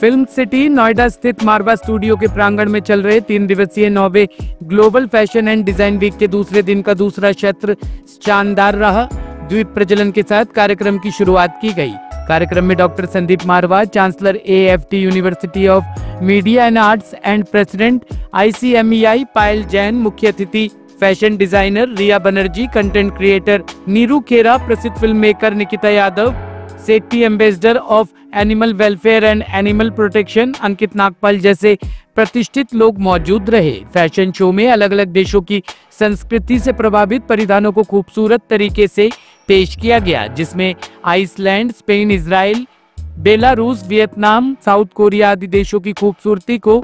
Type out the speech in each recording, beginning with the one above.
Film city Noida स्थित मारवा studio के प्रांगण में चल रहे 3 दिवसीय 9वें global fashion and design week के दूसरे दिन का दूसरा सत्र शानदार रहा। द्वीप प्रज्वलन के साथ कार्यक्रम की शुरुआत की गई। कार्यक्रम में doctor Sandeep Marwah, chancellor AFT university of media and arts and president ICMEI Payal Jain, मुख्य अतिथि fashion designer Riya Banerjee, content creator Neeru Khera, प्रसिद्ध film maker Nikita Yadav, safety ambassador of animal welfare and animal protection Ankit Nagpal जैसे प्रतिष्ठित लोग मौजूद रहे। फैशन शो में अलग अलग देशों की संस्कृति से प्रभावित परिधानों को खूबसूरत तरीके से पेश किया गया, जिसमें Iceland, Spain, Israel, Belarus, Vietnam, South Korea आदि देशों की खूबसूरती को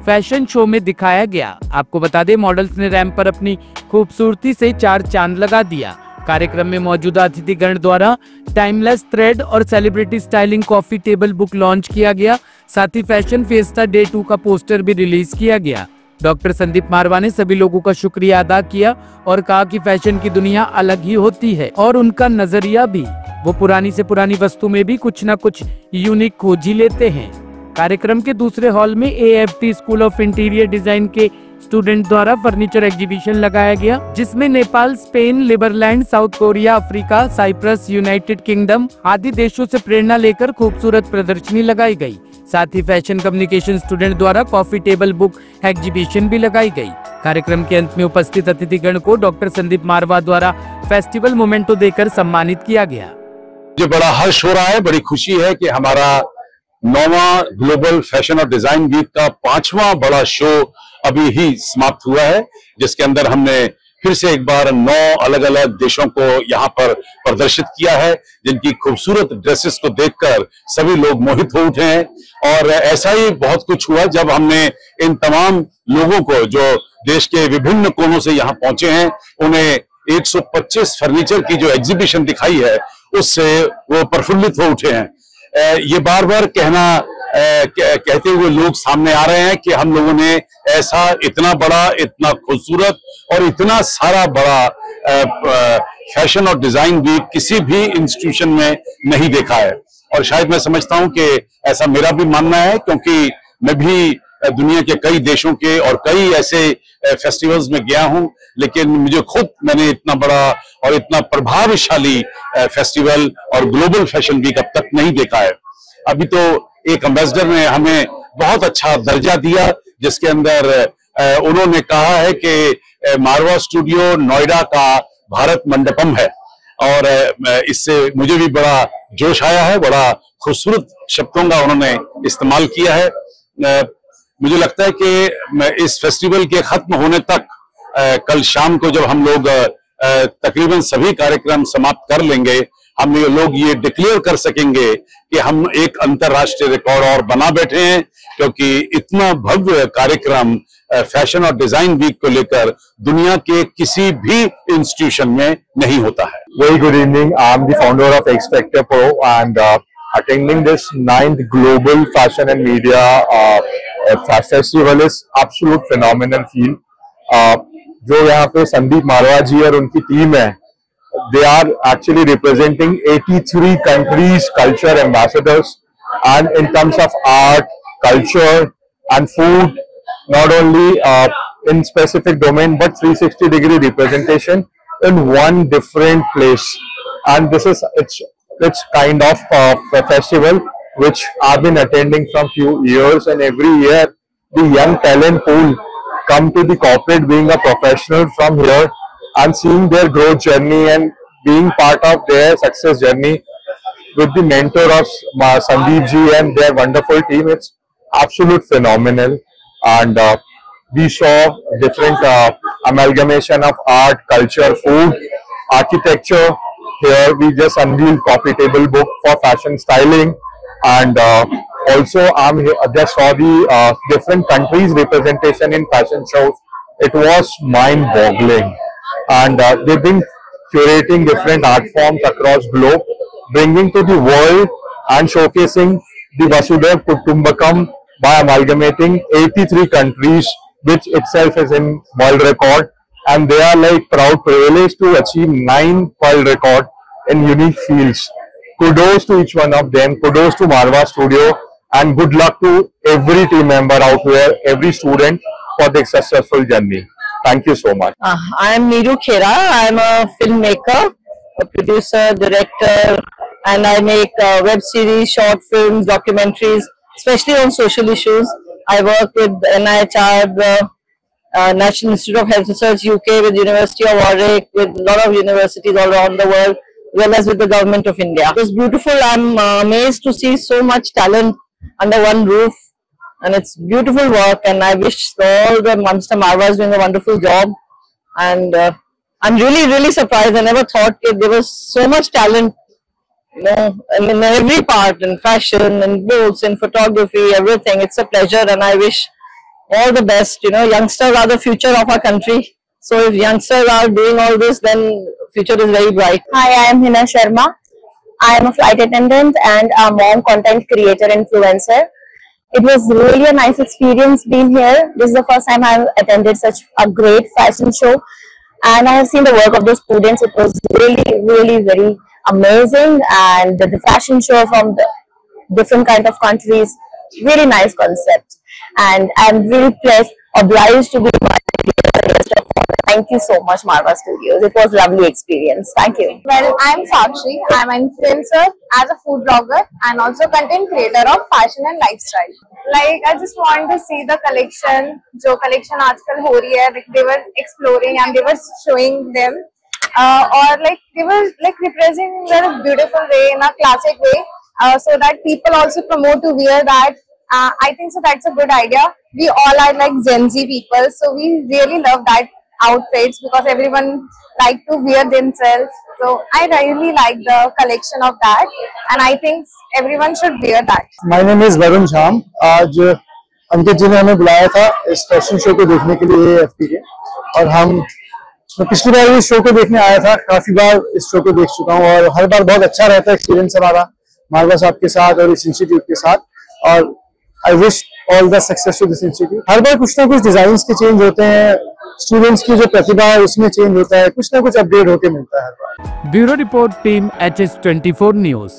फैशन शो में दिखाया गया। आपको बता दें, मॉडल्स ने रैंप पर अपनी खूबसूरती से 4 चांद लगा दिया। कार्यक्रम में मौजूदा अतिथिगण द्वारा टाइमलेस थ्रेड और celebrity styling coffee table book launch किया गया। साथ ही फैशन फेस्टा डे 2 का पोस्टर भी रिलीज किया गया। डॉक्टर संदीप मारवा ने सभी लोगों का शुक्रिया अदा किया और कहा कि फैशन की दुनिया अलग ही होती है और उनका नजरिया भी, वो पुरानी से पुरानी वस्तु में भी कुछ न कुछ यूनिक खोज ही लेते हैं। कार्यक्रम के दूसरे हॉल में AFT school of interior design के स्टूडेंट द्वारा फर्नीचर एग्जीबिशन लगाया गया, जिसमें Nepal, Spain, Liberland, South Korea, Africa, Cyprus, United Kingdom आदि देशों से प्रेरणा लेकर खूबसूरत प्रदर्शनी लगाई गई। साथ ही फैशन कम्युनिकेशन स्टूडेंट द्वारा कॉफी टेबल बुक एग्जीबिशन भी लगाई गई। कार्यक्रम के अंत में उपस्थित अतिथिगण को डॉक्टर संदीप मारवा द्वारा फेस्टिवल मोमेंटो देकर सम्मानित किया गया। मुझे बड़ा हर्ष हो रहा है, बड़ी खुशी है कि हमारा 9वां ग्लोबल फैशन और डिजाइन वीक का 5वां बड़ा शो अभी ही समाप्त हुआ है, जिसके अंदर हमने फिर से एक बार 9 अलग अलग देशों को यहाँ पर प्रदर्शित किया है, जिनकी खूबसूरत ड्रेसेस को देखकर सभी लोग मोहित हो उठे हैं। और ऐसा ही बहुत कुछ हुआ जब हमने इन तमाम लोगों को जो देश के विभिन्न कोनों से यहाँ पहुंचे हैं, उन्हें 125 फर्नीचर की जो एग्जीबिशन दिखाई है, उससे वो प्रफुल्लित हो उठे हैं। ये बार बार कहते हुए लोग सामने आ रहे हैं कि हम लोगों ने ऐसा इतना बड़ा, इतना खूबसूरत और इतना सारा बड़ा फैशन और डिजाइन वीक किसी भी इंस्टीट्यूशन में नहीं देखा है। और शायद मैं समझता हूं कि ऐसा मेरा भी मानना है, क्योंकि मैं भी दुनिया के कई देशों के और कई ऐसे फेस्टिवल्स में गया हूं, लेकिन मैंने इतना बड़ा और इतना प्रभावशाली फेस्टिवल और ग्लोबल फैशन वीक अब तक नहीं देखा है। अभी तो एक एम्बेसडर ने हमें बहुत अच्छा दर्जा दिया, जिसके अंदर उन्होंने कहा है कि मारवा स्टूडियो नोएडा का भारत मंडपम है। और इससे मुझे भी बड़ा जोश आया है, बड़ा खूबसूरत शब्दों का उन्होंने इस्तेमाल किया है। मुझे लगता है कि इस फेस्टिवल के खत्म होने तक कल शाम को जब हम लोग तकरीबन सभी कार्यक्रम समाप्त कर लेंगे, हम लोग ये डिक्लेयर कर सकेंगे कि हम एक अंतर्राष्ट्रीय रिकॉर्ड और बना बैठे हैं, क्योंकि इतना भव्य कार्यक्रम फैशन और डिजाइन वीक को लेकर दुनिया के किसी भी इंस्टीट्यूशन में नहीं होता है। Very good evening. I am the founder of X Factor Pro and attending this 9th Global Fashion and Media festival is absolute phenomenal feel. जो यहाँ पे संदीप मारवा जी और उनकी टीम है, they are actually representing 83 countries, culture ambassadors, and in terms of art, culture and food, not only in specific domain but 360-degree representation in one different place. And this is it's kind of a festival which I've been attending from few years, and every year the young talent pool come to the corporate being a professional from here and seeing their growth journey and being part of their success journey with the mentor of Sandeep ji and their wonderful team. It's absolute phenomenal. And we saw different amalgamation of art, culture, food, architecture. Here we just unveiled coffee table book for fashion styling, and also I just saw the different countries representation in fashion shows. It was mind-boggling, and they've been curating different art forms across globe, bringing to the world and showcasing the Vasudhaiva Kutumbakam by amalgamating 83 countries, which itself is in world record, and they are like proud privileged to achieve 9 world record in unique fields. Kudos to each one of them. Kudos to Marwa Studio and good luck to every team member out there, every student for the successful journey. Thank you so much. I am Neeru Khera. I am a filmmaker, a producer, director, and I make web series, short films, documentaries, especially on social issues. I work with NIHR, National Institute of Health Research UK, with University of Warwick, with a lot of universities all around the world, as well as with the government of India. It was beautiful. I'm amazed to see so much talent under one roof, and it's beautiful work. And I wish all the Mr. Marwa is doing a wonderful job. And I'm really surprised. I never thought there was so much talent, you know, in every part, in fashion, in books, in photography, everything. It's a pleasure, and I wish all the best. You know, youngsters are the future of our country. So if youngsters are doing all this, then future is very bright. Hi, I am Hina Sharma. I am a flight attendant and a mom content creator influencer. It was really a nice experience being here. This is the first time I have attended such a great fashion show, and I have seen the work of the students. It was really very amazing, and the fashion show from the different kind of countries, really nice concept. And I'm really obliged to be my guest of honor. Thank you so much, Marwa Studios. It was a lovely experience. Thank you. Well, I'm Sakshi. I'm an influencer as a food blogger and also content creator of fashion and lifestyle. Like, I just want to see the collection, जो collection आजकल हो रही है. Like, they were exploring and they were showing them, or like they were like representing in a beautiful way, in a classic way, so that people also promote to wear that. I think so that's a good idea. We all are like Gen Z people, so we really love that outfits because everyone like to wear themselves. So I really like the collection of that, and I think everyone should wear that. My name is Varun Jham. आज अंकित जी ने हमें बुलाया था इस fashion show को देखने के लिए AFP के, और मैं पिछली बार इस शो को देखने आया था. काफी बार इस शो को देख चुका हूँ और हर बार बहुत अच्छा रहता है एक्सपीरियंस हमारा मारवा साहब के साथ और इस इंस्टीट्यूट के साथ. और I wish all the success to this institute. हर बार कुछ ना कुछ डिजाइन के चेंज होते हैं, स्टूडेंट्स की जो प्रतिभा है उसमें चेंज होता है, कुछ ना कुछ अपडेट होके मिलता है हर बार. Bureau report team HS24 news.